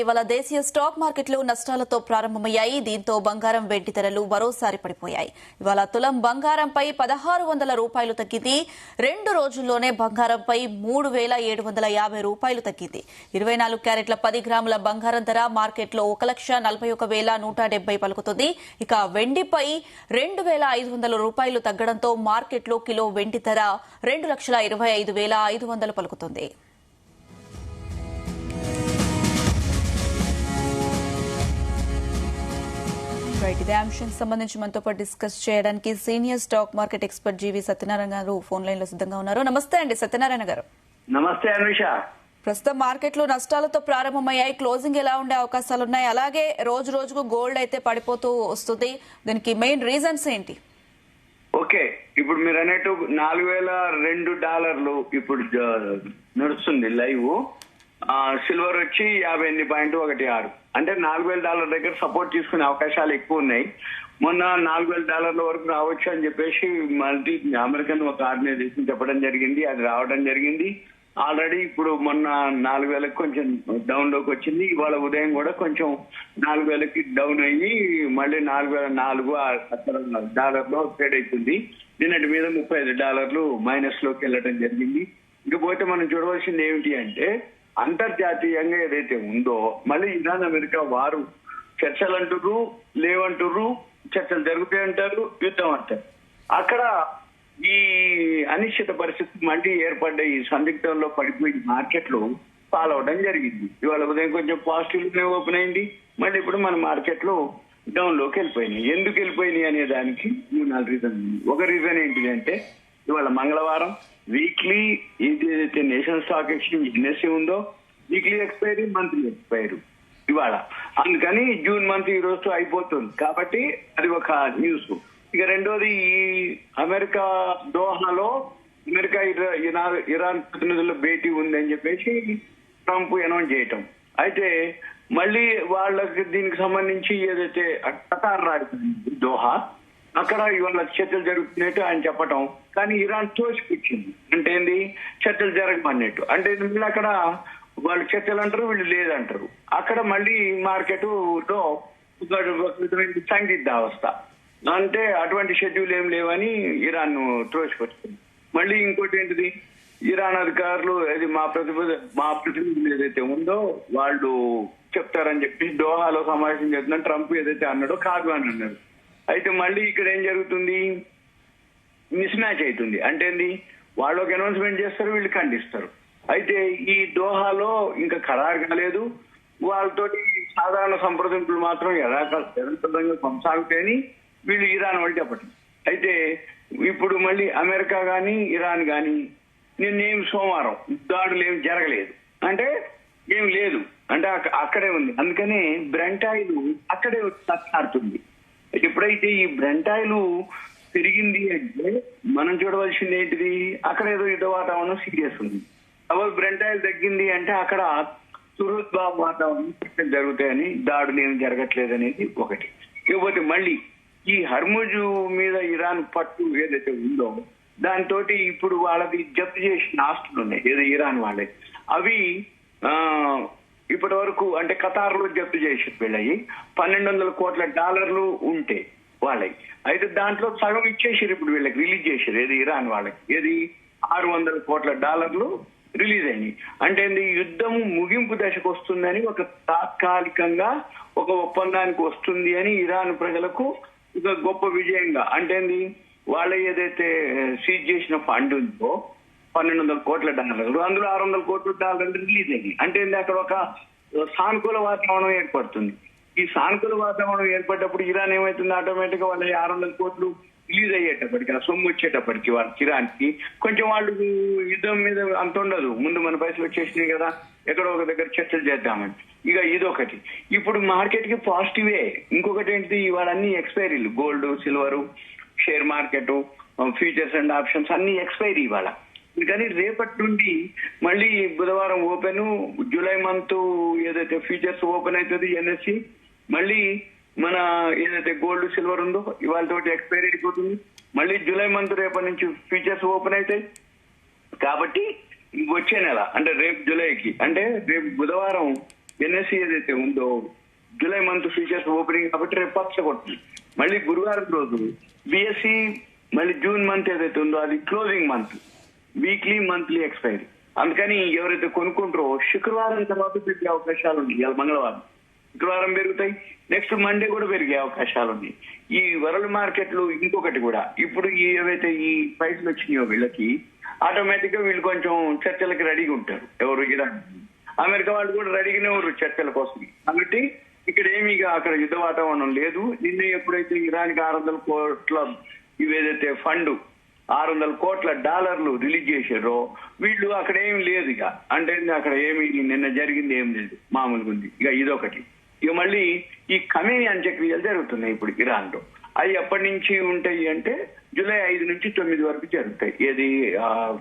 ఇవాళ దేశీయ స్టాక్ మార్కెట్లు నష్టాలతో ప్రారంభమయ్యాయి. దీంతో బంగారం వెండి ధరలు మరోసారి పడిపోయాయి. ఇవాళ తులం బంగారంపై 1,600 రూపాయలు తగ్గింది. 2 రోజుల్లోనే బంగారంపై 3,750 రూపాయలు తగ్గింది. 24 క్యారెట్ల 10 గ్రాముల బంగారం ధర మార్కెట్లో 1,41,170 పలుకుతుంది. ఇక వెండిపై 2,500 రూపాయలు తగ్గడంతో మార్కెట్లో కిలో వెండి ధర 2,25,500 పలుకుతుంది. ఇదే అంశానికి సంబంధించి మనతో పాటు డిస్కస్ చేయడానికి సీనియర్ స్టాక్ మార్కెట్ ఎక్స్పర్ట్ జీవి సత్యనారాయణ గారు ఫోన్ లైన్ లో సిద్ధంగా ఉన్నారు. నమస్తే అండి సత్యనారాయణ గారు. నమస్తే అనుష. ప్రస్తుతం మార్కెట్లు నష్టాలతో ప్రారంభమయ్యాయి. క్లోజింగ్ ఎలా ఉండే అవకాశాలు ఉన్నాయి? అలాగే రోజు రోజుకు గోల్డ్ అయితే పడిపోతూ వస్తుంది. దీనికి మెయిన్ రీజన్స్ ఏంటి? ఓకే, ఇప్పుడు మీరు అన్నట్టు $4,002 ఇప్పుడు నడుస్తుంది లైవ్. సిల్వర్ వచ్చి 58.16, అంటే $4,000 దగ్గర సపోర్ట్ తీసుకునే అవకాశాలు ఎక్కువ ఉన్నాయి. మొన్న $4,000 వరకు రావచ్చు అని చెప్పేసి మల్టీ అమెరికన్ ఒక ఆర్గనైజేషన్ చెప్పడం జరిగింది. అది రావడం జరిగింది ఆల్రెడీ. ఇప్పుడు మొన్న 4,000 కొంచెం డౌన్ లోకి వచ్చింది. ఇవాళ ఉదయం కూడా కొంచెం 4,000కి డౌన్ అయ్యి మళ్ళీ $4,400 ట్రేడ్ అవుతుంది. నిన్నటి మీద $35 మైనస్ లోకి వెళ్ళడం జరిగింది. ఇకపోతే మనం చూడవలసింది ఏమిటి అంటే, అంతర్జాతీయంగా ఏదైతే ఉందో మళ్ళీ ఇరాన్ అమెరికా వారు చర్చలు అంటుర్రు, లేవంటుర్రు, చర్చలు జరుగుతాయంటారు, యుద్ధం అంటారు. అక్కడ ఈ అనిశ్చిత పరిస్థితి మళ్ళీ ఏర్పడ్డ ఈ సందిగ్ధంలో పడిపోయిన మార్కెట్లు ఫాలో అవడం జరిగింది. ఇవాళ ఉదయం కొంచెం పాజిటివ్ ఓపెన్ అయింది. మళ్ళీ ఇప్పుడు మన మార్కెట్లు డౌన్ లోకి వెళ్ళిపోయినాయి. ఎందుకు వెళ్ళిపోయినాయి అనే దానికి 4 రీజన్. ఒక రీజన్ ఏంటిదంటే, ఇవాళ మంగళవారం వీక్లీ ఏదైతే నేషనల్ స్టాక్ ఎక్స్చేంజ్ ఎన్ఎస్సీ ఉందో వీక్లీ ఎక్స్పైరీ, మంత్లీ ఎక్స్పైరీ ఇవాళ. అందుకని జూన్ మంత్ ఈ రోజు అయిపోతుంది కాబట్టి అది ఒక న్యూస్. ఇక రెండోది, ఈ అమెరికా దోహాలో అమెరికా ఇరాన్ ప్రతినిధుల భేటీ ఉందని చెప్పేసి ట్రంప్ అనౌన్స్ చేయటం. అయితే మళ్ళీ వాళ్ళకి దీనికి సంబంధించి ఏదైతే ఖతార్ రాజధాని దోహా, అక్కడ ఇవాళ చర్చలు జరుగుతున్నట్టు ఆయన చెప్పటం. కానీ ఇరాన్ తోసిపుచ్చింది. అంటే ఏంది, చర్చలు జరగమన్నట్టు. అంటే వీళ్ళు అక్కడ వాళ్ళు చర్చలు అంటారు, వీళ్ళు లేదంటారు. అక్కడ మళ్ళీ మార్కెట్ లో సందిగ్ధావస్థ. అంటే అటువంటి షెడ్యూల్ ఏం లేవని ఇరాన్ త్రోసిపుచ్చింది. మళ్ళీ ఇంకోటి ఏంటిది, ఇరాన్ అధికారులు అది మా ప్రతినిధులు ఏదైతే ఉందో వాళ్ళు చెప్తారని చెప్పి దోహాలో సమావేశం చేస్తున్నా ట్రంప్ ఏదైతే అన్నాడో కాదు అని అన్నారు. అయితే మళ్ళీ ఇక్కడ ఏం జరుగుతుంది, మిస్ మ్యాచ్ అవుతుంది. అంటే ఏంది, వాళ్ళు ఒక అనౌన్స్మెంట్ చేస్తారు, వీళ్ళు ఖండిస్తారు. అయితే ఈ దోహాలో ఇంకా ఖరారు కాలేదు. వాళ్ళతోటి సాధారణ సంప్రదింపులు మాత్రం యథాతథంగా కొనసాగుతాయని వీళ్ళు ఇరాన్ వాళ్ళు చెప్పటం. అయితే ఇప్పుడు మళ్ళీ అమెరికా గాని ఇరాన్ గాని నిన్నేం సోమవారం దాడులు ఏం జరగలేదు, అంటే ఏం లేదు, అంటే అక్కడే ఉంది. అందుకని బ్రెంట్ ఆయిల్ అక్కడే తట్లాడుతుంది. ఎప్పుడైతే ఈ బ్రెంట్ ఆయిల్ పెరిగింది అంటే మనం చూడవలసింది ఏంటిది, అక్కడ ఏదో యుద్ధ వాతావరణం సీరియస్ ఉంది. అప్పుడు బ్రెంట్ ఆయిల్ తగ్గింది అంటే అక్కడ సుహృద్భావ వాతావరణం జరుగుతాయని, దాడులు ఏమి జరగట్లేదు అనేది ఒకటి. ఇకపోతే మళ్ళీ ఈ హర్ముజు మీద ఇరాన్ పట్టు ఏదైతే ఉందో దాంతో ఇప్పుడు వాళ్ళది జప్తు చేసిన ఆస్తులు ఉన్నాయి ఏదో ఇరాన్ వాళ్ళకి. అవి ఇప్పటి వరకు అంటే ఖతార్ లో జప్తు చేసి వెళ్ళాయి. $1,200 కోట్ల ఉంటే వాళ్ళకి. అయితే దాంట్లో సగం ఇచ్చేసారు, ఇప్పుడు వీళ్ళకి రిలీజ్ చేశారు. ఏది ఇరాన్ వాళ్ళకి, ఏది $600 కోట్ల రిలీజ్ అయినాయి. అంటే యుద్ధము ముగింపు దశకు వస్తుందని, ఒక తాత్కాలికంగా ఒక ఒప్పందానికి వస్తుంది అని ఇరాన్ ప్రజలకు ఒక గొప్ప విజయంగా. అంటే వాళ్ళ ఏదైతే సీజ్ చేసిన ఫండ్ ఉందో $1,200 కోట్ల, అందులో $600 కోట్ల రిలీజ్ అయ్యింది. అంటే అక్కడ ఒక సానుకూల వాతావరణం ఏర్పడుతుంది. ఈ సానుకూల వాతావరణం ఏర్పడ్డప్పుడు ఇరాన్ ఏమవుతుంది, ఆటోమేటిక్ గా వాళ్ళ $600 కోట్లు రిలీజ్ అయ్యేటప్పటికి, ఆ సొమ్ము వచ్చేటప్పటికి వాళ్ళకి ఇరాన్కి కొంచెం వాళ్ళు యుద్ధం మీద అంత ఉండదు. ముందు మన పైసలు వచ్చేసినాయి కదా, ఎక్కడో ఒక దగ్గర చర్చలు చేద్దామని. ఇక ఇదొకటి. ఇప్పుడు మార్కెట్ కి పాజిటివే. ఇంకొకటి ఏంటిది, ఇవాళ అన్ని ఎక్స్పైరీలు, gold, silver, share market, futures and options అన్ని ఎక్స్పైరీ ఇవాళ. కానీ రేపటి నుండి మళ్ళీ బుధవారం ఓపెన్, జూలై మంత్ ఏదైతే ఫ్యూచర్స్ ఓపెన్ అవుతుంది ఎన్ఎస్సి, మళ్ళీ మన ఏదైతే గోల్డ్ సిల్వర్ ఉందో ఇవాళ తోటి ఎక్స్పైరీ అయిపోతుంది. మళ్ళీ జూలై మంత్ రేపటి నుంచి ఫ్యూచర్స్ ఓపెన్ అవుతాయి. కాబట్టి వచ్చే నెల అంటే రేపు జూలైకి అంటే రేపు బుధవారం ఎన్ఎస్సి ఏదైతే ఉందో జూలై మంత్ ఫ్యూచర్స్ ఓపెనింగ్ కాబట్టి రేపు పచ్చ కొడుతుంది. మళ్ళీ గురువారం రోజు బిఎస్సి మళ్ళీ జూన్ మంత్ ఏదైతే ఉందో అది closing month, weekly monthly expiry. అందుకని ఎవరైతే కొనుక్కుంటారో శుక్రవారం తర్వాత పెరిగే అవకాశాలు ఉన్నాయి. ఇవాళ మంగళవారం, శుక్రవారం పెరుగుతాయి, నెక్స్ట్ మండే కూడా పెరిగే అవకాశాలు ఉన్నాయి. ఈ వరల్డ్ మార్కెట్లు ఇంకొకటి కూడా ఇప్పుడు ఏవైతే ఈ ప్రైస్లు వచ్చినాయో వీళ్ళకి ఆటోమేటిక్ గా వీళ్ళు కొంచెం చర్చలకి రెడీగా ఉంటారు. ఎవరు ఇరాన్, అమెరికా వాళ్ళు కూడా రెడీగానే ఉన్నారు చర్చల కోసం. కాబట్టి ఇక్కడ ఏమీ అక్కడ యుద్ధ వాతావరణం లేదు. నిన్న ఎప్పుడైతే ఇరాన్కి 600 కోట్ల ఇవేదైతే ఫండ్ $600 కోట్లు రిలీజ్ చేశారో వీళ్ళు అక్కడ ఏమి లేదు. ఇక అంటే అక్కడ ఏమి నిన్న జరిగింది ఏం లేదు, మామూలుగా ఉంది. ఇక ఇదొకటి. ఇక మళ్ళీ ఈ ఖమేనీ అంత్యక్రియలు జరుగుతున్నాయి ఇప్పుడు ఇరాన్ లో. అవి ఎప్పటి నుంచి ఉంటాయి అంటే జూలై 5 నుంచి 9 వరకు జరుగుతాయి. ఏది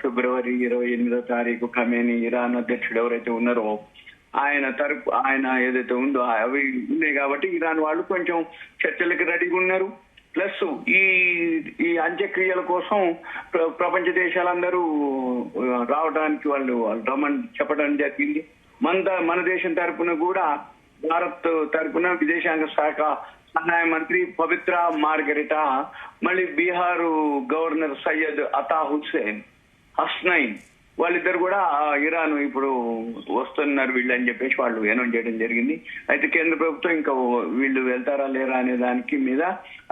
ఫిబ్రవరి 28వ తారీఖు ఖమేనీ ఇరాన్ అధ్యక్షుడు ఎవరైతే ఉన్నారో ఆయన ఏదైతే ఉందో అవి ఉన్నాయి. కాబట్టి ఇరాన్ వాళ్ళు కొంచెం చర్చలకు రెడీగా ఉన్నారు. ప్లస్ ఈ అంత్యక్రియల కోసం ప్రపంచ దేశాలందరూ రావడానికి వాళ్ళు రమ్మని చెప్పడం జరిగింది. మన దేశం తరఫున కూడా భారత్ తరఫున విదేశాంగ శాఖ సహాయ మంత్రి పవిత్ర మార్గరిటా, మళ్ళీ బీహార్ గవర్నర్ సయ్యద్ అతా హుస్సేన్ హస్నైన్ వాళ్ళిద్దరు కూడా ఇరాన్ ఇప్పుడు వస్తున్నారు వీళ్ళు అని చెప్పేసి వాళ్ళు అనౌన్స్ చేయడం జరిగింది. అయితే కేంద్ర ప్రభుత్వం ఇంకా వీళ్ళు వెళ్తారా లేరా అనే దానికి మీద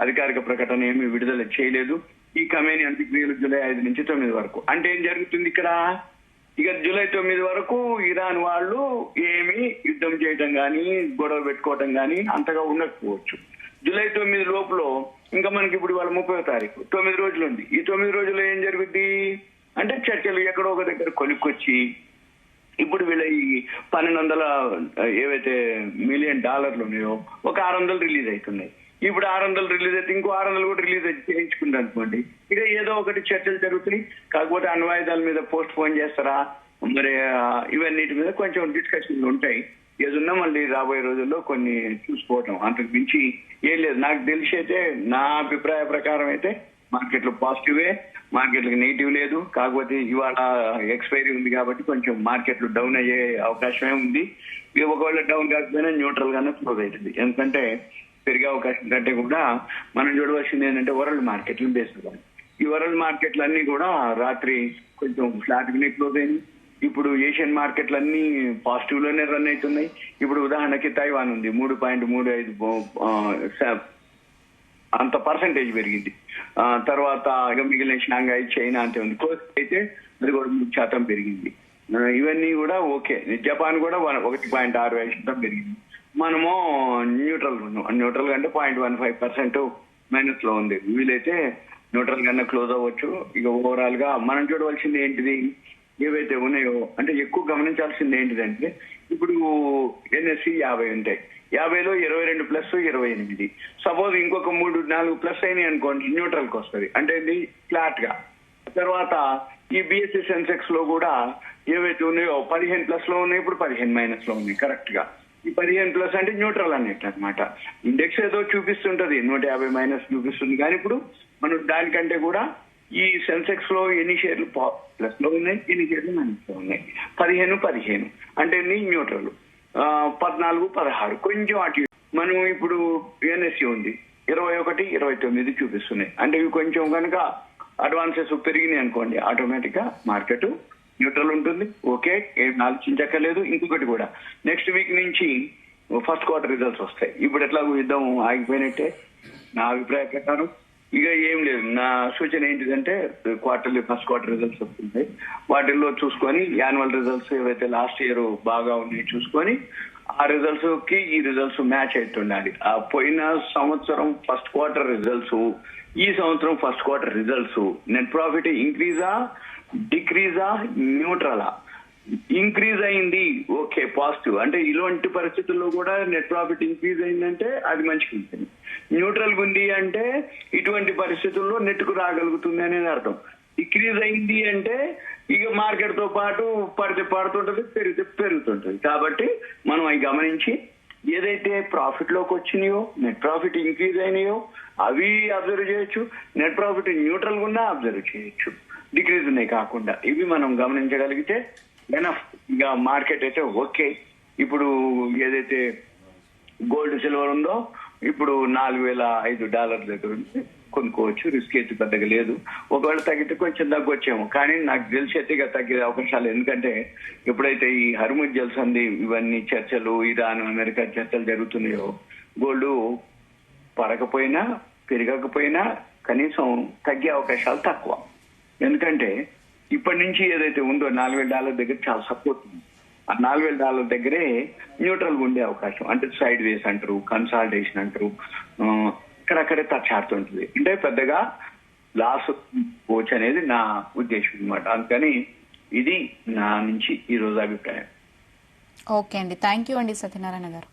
అధికారిక ప్రకటన ఏమీ విడుదల చేయలేదు. ఈ ఖమేనీ అంత్యక్రియలు జూలై 5 నుంచి 9 వరకు. అంటే ఏం జరుగుతుంది ఇక్కడ? ఇక జూలై 9 వరకు ఇరాన్ వాళ్ళు ఏమి యుద్ధం చేయడం కానీ గొడవ పెట్టుకోవడం కానీ అంతగా ఉండకపోవచ్చు. జూలై 9 లోపల ఇంకా మనకి ఇప్పుడు వాళ్ళ 30వ తారీఖు 9 రోజులు ఉంది. ఈ 9 రోజుల్లో ఏం జరుగుద్ది అంటే చర్చలు ఎక్కడో ఒక దగ్గర కొనుక్కొచ్చి ఇప్పుడు వీళ్ళ ఈ 1200 ఏవైతే $1 మిలియన్ ఉన్నాయో ఒక 600 రిలీజ్ అవుతున్నాయి. ఇప్పుడు 600 రిలీజ్ అయితే ఇంకో 600 కూడా రిలీజ్ చేయించుకుంటారు అనుకోండి. ఇక ఏదో ఒకటి చర్చలు జరుగుతాయి. కాకపోతే అణ్వాయుధాల మీద పోస్ట్ పోన్ చేస్తారా మరి ఇవన్నిటి మీద కొంచెం డిస్కషన్లు ఉంటాయి. ఏదున్నా మళ్ళీ రాబోయే రోజుల్లో కొన్ని చూసుకోవటం, అంతకు మించి ఏం లేదు. నాకు తెలిసి అయితే నా అభిప్రాయ ప్రకారం అయితే మార్కెట్లు పాజిటివే, మార్కెట్లకు నెగిటివ్ లేదు. కాకపోతే ఇవాళ ఎక్స్పైరీ ఉంది కాబట్టి కొంచెం మార్కెట్లు డౌన్ అయ్యే అవకాశమే ఉంది. ఒకవేళ డౌన్ కాకపోయినా న్యూట్రల్ గానే క్లోజ్ అవుతుంది. ఎందుకంటే పెరిగే అవకాశం కంటే కూడా మనం చూడవలసింది ఏంటంటే వరల్డ్ మార్కెట్లు బేస్గా. ఈ వరల్డ్ మార్కెట్లు అన్ని కూడా రాత్రి కొంచెం ఫ్లాట్ గానే క్లోజ్ అయింది. ఇప్పుడు ఏషియన్ మార్కెట్లు అన్ని పాజిటివ్ లోనే రన్ అవుతున్నాయి. ఇప్పుడు ఉదాహరణకి తైవాన్ ఉంది 3.35 అంత పర్సెంటేజ్ పెరిగింది. తర్వాత మిగిలిన షాంఘై, చైనా అంతే ఉంది. కోస్ట్ అయితే అది కూడా 3% పెరిగింది. ఇవన్నీ కూడా ఓకే. జపాన్ కూడా 1.65% పెరిగింది. మనము న్యూట్రల్ ఉన్నాం. న్యూట్రల్ అంటే 0.15% మైనస్ లో ఉంది. వీలైతే న్యూట్రల్ గానే క్లోజ్ అవ్వచ్చు. ఇక ఓవరాల్ గా మనం చూడవలసింది ఏంటిది, ఏవైతే ఉన్నాయో అంటే ఎక్కువ గమనించాల్సింది ఏంటిదంటే ఇప్పుడు ఎన్ఎస్సి 50 ఉంటాయి. 50లో 22 ప్లస్ 28. సపోజ్ ఇంకొక 3-4 ప్లస్ అయినాయి అనుకోండి న్యూట్రల్ కి వస్తుంది. అంటే ఇది ఫ్లాట్ గా. తర్వాత ఈ బిఎస్సి సెన్సెక్స్ లో కూడా ఏవైతే ఉన్నాయో 15 ప్లస్ లో ఉన్నాయి, ఇప్పుడు 15 మైనస్ లో ఉన్నాయి. కరెక్ట్ గా ఈ 15 ప్లస్ అంటే న్యూట్రల్ అన్నట్టు అనమాట. ఇండెక్స్ ఏదో చూపిస్తుంటది 150 మైనస్ చూపిస్తుంది, కానీ ఇప్పుడు మనం దానికంటే కూడా ఈ సెన్సెక్స్ లో ఎన్ని షేర్లు ప్లస్ లో ఉన్నాయి, ఎన్ని షేర్లు మైనస్ లో ఉన్నాయి. 15 అంటే న్యూట్రల్. 14-16 కొంచెం అటు. మనం ఇప్పుడు ఎన్ఎస్సి ఉంది 21-29 చూపిస్తున్నాయి. అంటే ఇవి కొంచెం కనుక అడ్వాన్సెస్ పెరిగినాయి అనుకోండి ఆటోమేటిక్ గా మార్కెట్ న్యూట్రల్ ఉంటుంది. ఓకే, ఏం ఆలోచించక్కర్లేదు. ఇంకొకటి కూడా నెక్స్ట్ వీక్ నుంచి ఫస్ట్ క్వార్టర్ రిజల్ట్స్ వస్తాయి. ఇప్పుడు ఎట్లా యుద్ధం ఆగిపోయినట్టే నా అభిప్రాయ ప్రకారం. ఇక ఏం లేదు, నా సూచన ఏంటిదంటే ఫస్ట్ క్వార్టర్ రిజల్ట్స్ వస్తుంటాయి. వాటిల్లో చూసుకొని యాన్యువల్ రిజల్ట్స్ ఏవైతే లాస్ట్ ఇయర్ బాగా ఉన్నాయి చూసుకొని ఆ రిజల్ట్స్ కి ఈ రిజల్ట్స్ మ్యాచ్ అవుతుండాలి. ఆ పోయిన సంవత్సరం ఫస్ట్ క్వార్టర్ రిజల్ట్స్, ఈ సంవత్సరం first quarter results net profit ఇంక్రీజా డిక్రీజా న్యూట్రలా? ఇంక్రీజ్ అయింది, ఓకే పాజిటివ్. అంటే ఇలాంటి పరిస్థితుల్లో కూడా నెట్ ప్రాఫిట్ ఇంక్రీజ్ అయిందంటే అది మంచిగా ఉంటుంది. న్యూట్రల్ ఉంది అంటే ఇటువంటి పరిస్థితుల్లో నెట్కు రాగలుగుతుంది అనేది అర్థం. డిక్రీజ్ అయింది అంటే ఇక మార్కెట్ తో పాటు పడితే పడుతుంటది, పెరిగితే పెరుగుతుంటది. కాబట్టి మనం అవి గమనించి ఏదైతే ప్రాఫిట్ లోకి వచ్చినాయో, నెట్ ప్రాఫిట్ ఇంక్రీజ్ అయినాయో అవి అబ్జర్వ్ చేయొచ్చు. నెట్ ప్రాఫిట్ న్యూట్రల్ ఉన్నా అబ్జర్వ్ చేయొచ్చు, డిక్రీజ్ ఉన్నాయి కాకుండా. ఇవి మనం గమనించగలిగితే ఎనఫ్. ఇక మార్కెట్ అయితే ఓకే. ఇప్పుడు ఏదైతే గోల్డ్ సిల్వర్ ఉందో ఇప్పుడు $4,500 దగ్గర ఉంది, కొనుక్కోవచ్చు. రిస్క్ అయితే పెద్దగా లేదు. ఒకవేళ తగ్గితే కొంచెం తగ్గొచ్చేమో, కానీ నాకు తెలిసి అయితే ఇక తగ్గే అవకాశాలు. ఎందుకంటే ఎప్పుడైతే ఈ హర్ముజ్ జలసంధి ఇవన్నీ చర్చలు, ఇరాన్ అమెరికా చర్చలు జరుగుతున్నాయో, గోల్డ్ పడకపోయినా పెరగకపోయినా కనీసం తగ్గే అవకాశాలు తక్కువ. ఎందుకంటే ఇప్పటి నుంచి ఏదైతే ఉందో $4,000 దగ్గర చాలా సపోర్ట్ ఉంది. ఆ $4,000 దగ్గరే న్యూట్రల్ గా ఉండే అవకాశం, అంటే సైడ్ వేస్ అంటారు, కన్సాలిడేషన్ అంటారు, అక్కడక్కడే టచ్ ఆడుతుంటుంది. అంటే పెద్దగా లాస్ కోచ్ అనేది నా ఉద్దేశం అనమాట. అందుకని ఇది నా నుంచి ఈ రోజు అభిప్రాయం. ఓకే అండి, థ్యాంక్ యూ అండి సత్యనారాయణ గారు.